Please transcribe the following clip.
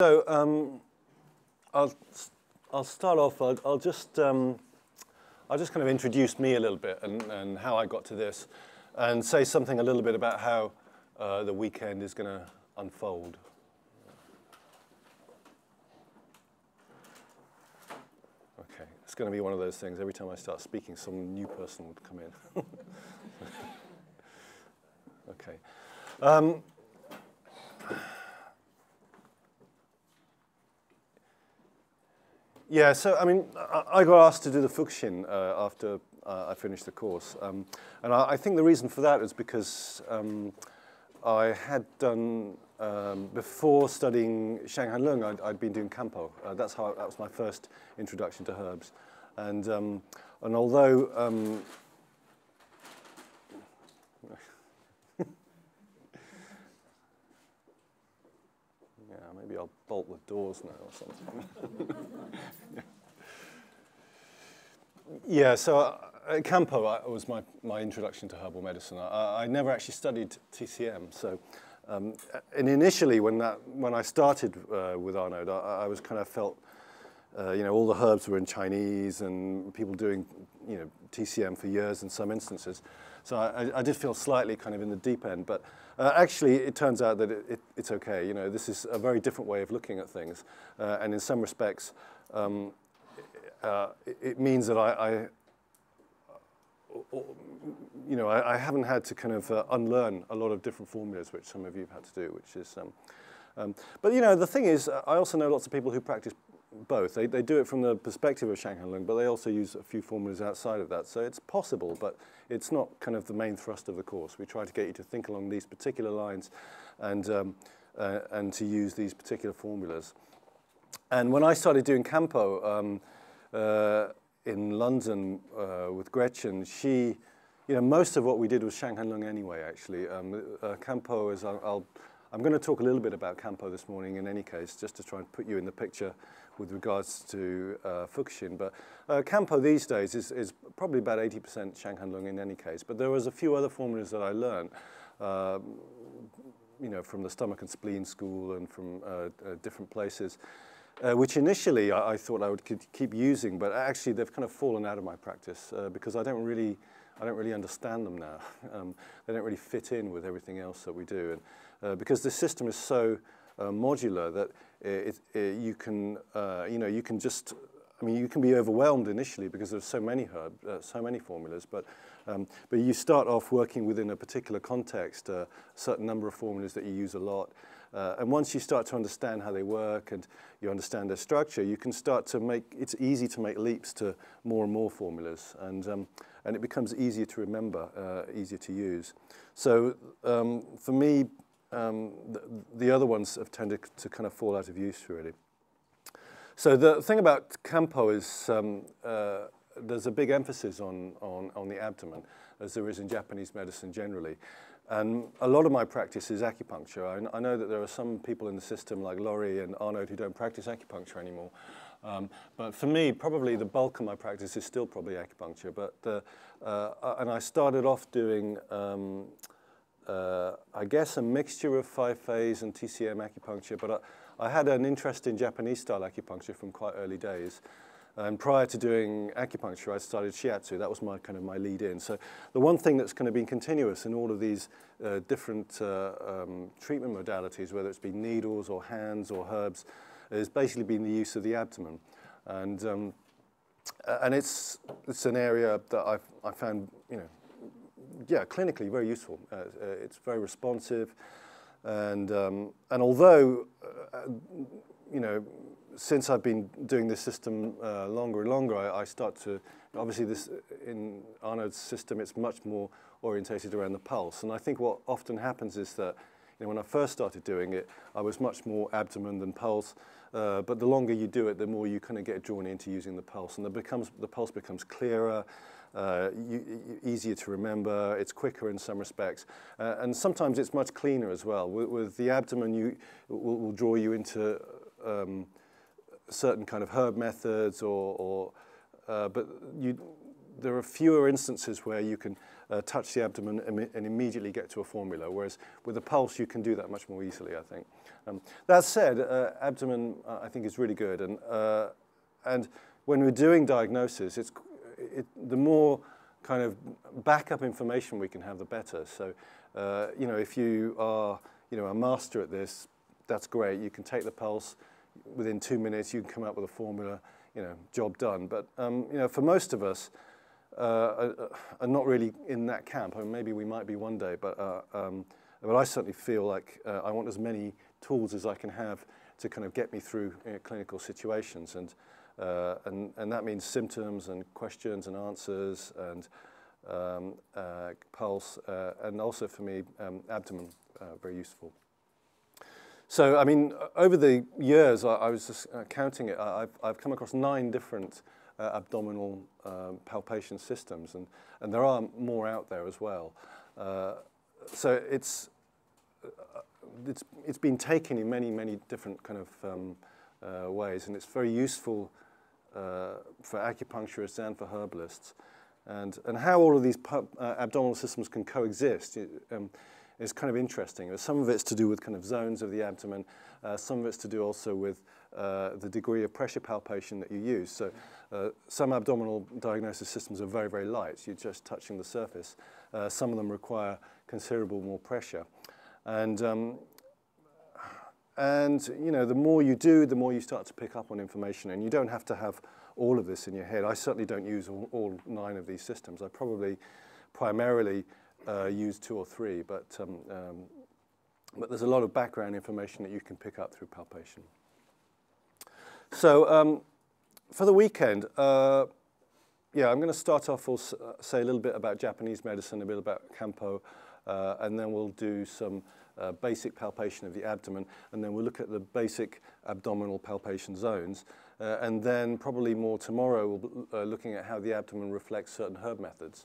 So I'll start off. I'll just kind of introduce me a little bit and how I got to this, and say something a little bit about how the weekend is going to unfold. Okay, it's going to be one of those things. Every time I start speaking, some new person would come in. Okay. Yeah, so I mean, I got asked to do the Fukushin after I finished the course, and I think the reason for that is because I had done before studying Shanghan, I'd been doing Kampo. That was my first introduction to herbs, and although yeah, maybe I'll bolt the doors now or something. Yeah, so Kampo was my introduction to herbal medicine. I never actually studied TCM, so and initially when I started with Arnaud, I was kind of felt all the herbs were in Chinese and people doing TCM for years in some instances. So I did feel slightly kind of in the deep end, but actually it turns out that it's okay. This is a very different way of looking at things, and in some respects. It means that I haven't had to kind of unlearn a lot of different formulas, which some of you have had to do, which is, but the thing is, I also know lots of people who practice both. They do it from the perspective of Shanghan, but they also use a few formulas outside of that. So it's possible, but it's not kind of the main thrust of the course. We try to get you to think along these particular lines and to use these particular formulas. And when I started doing Kampo, in London with Gretchen, she, most of what we did was Shanghan Lung anyway, actually. Kampo is, I'm going to talk a little bit about Kampo this morning in any case, just to try and put you in the picture with regards to Fukushin. But Kampo these days is probably about 80% Shanghan Lung in any case. But there was a few other formulas that I learned, from the stomach and spleen school and from different places. Which initially I thought I would keep using, but actually they've kind of fallen out of my practice because I don't really understand them now. They don't really fit in with everything else that we do, and because the system is so modular that you can just. I mean, you can be overwhelmed initially because there's so many so many formulas, but you start off working within a particular context, a certain number of formulas that you use a lot. And once you start to understand how they work and you understand their structure, you can start to it's easy to make leaps to more and more formulas, and it becomes easier to remember, easier to use. So for me, the other ones have tended to kind of fall out of use, really. So the thing about Kampo is there's a big emphasis on the abdomen, as there is in Japanese medicine generally. And a lot of my practice is acupuncture. I know that there are some people in the system like Laurie and Arnaud who don't practice acupuncture anymore. But for me, probably the bulk of my practice is still probably acupuncture. But and I started off doing, I guess, a mixture of 5-phase and TCM acupuncture. But I had an interest in Japanese-style acupuncture from quite early days. And prior to doing acupuncture, I started shiatsu. That was my lead in. So the one thing that's kind of been continuous in all of these different treatment modalities, whether it's been needles or hands or herbs, has basically been the use of the abdomen. And it's an area that I found, clinically very useful. It's very responsive, and although since I've been doing this system longer and longer, I start to, obviously in Arnaud's system, it's much more orientated around the pulse. And I think what often happens is that, when I first started doing it, I was much more abdomen than pulse. But the longer you do it, the more you kind of get drawn into using the pulse. And the pulse becomes clearer, easier to remember, it's quicker in some respects. And sometimes it's much cleaner as well. With the abdomen, will draw you into certain kind of herb methods, but there are fewer instances where you can touch the abdomen and immediately get to a formula, whereas with a pulse you can do that much more easily, I think. That said, abdomen I think is really good, and when we're doing diagnosis, the more kind of backup information we can have, the better. So, you know, if you are, you know, a master at this, that's great. You can take the pulse within 2 minutes. You can come up with a formula. You know, job done. But you know, for most of us, are not really in that camp. I mean, maybe we might be one day, but I certainly feel like I want as many tools as I can have to kind of get me through clinical situations, and that means symptoms and questions and answers and pulse, and also for me, abdomen, very useful. So, I mean, over the years, I was just counting it, I've come across 9 different abdominal palpation systems, and there are more out there as well. So it's been taken in many, many different kind of ways, and it's very useful for acupuncturists and for herbalists. And how all of these abdominal systems can coexist is kind of interesting. Some of it's to do with kind of zones of the abdomen. Some of it's to do also with the degree of pressure palpation that you use. So some abdominal diagnosis systems are very, very light. You're just touching the surface. Some of them require considerable more pressure. And you know, the more you do, the more you start to pick up on information. And you don't have to have all of this in your head. I certainly don't use all 9 of these systems. I probably primarily use 2 or 3, but there's a lot of background information that you can pick up through palpation. So for the weekend, yeah, I'm going to start off, we'll say a little bit about Japanese medicine, a bit about Kampo, and then we'll do some basic palpation of the abdomen, and then we'll look at the basic abdominal palpation zones, and then probably more tomorrow we'll be looking at how the abdomen reflects certain herb methods.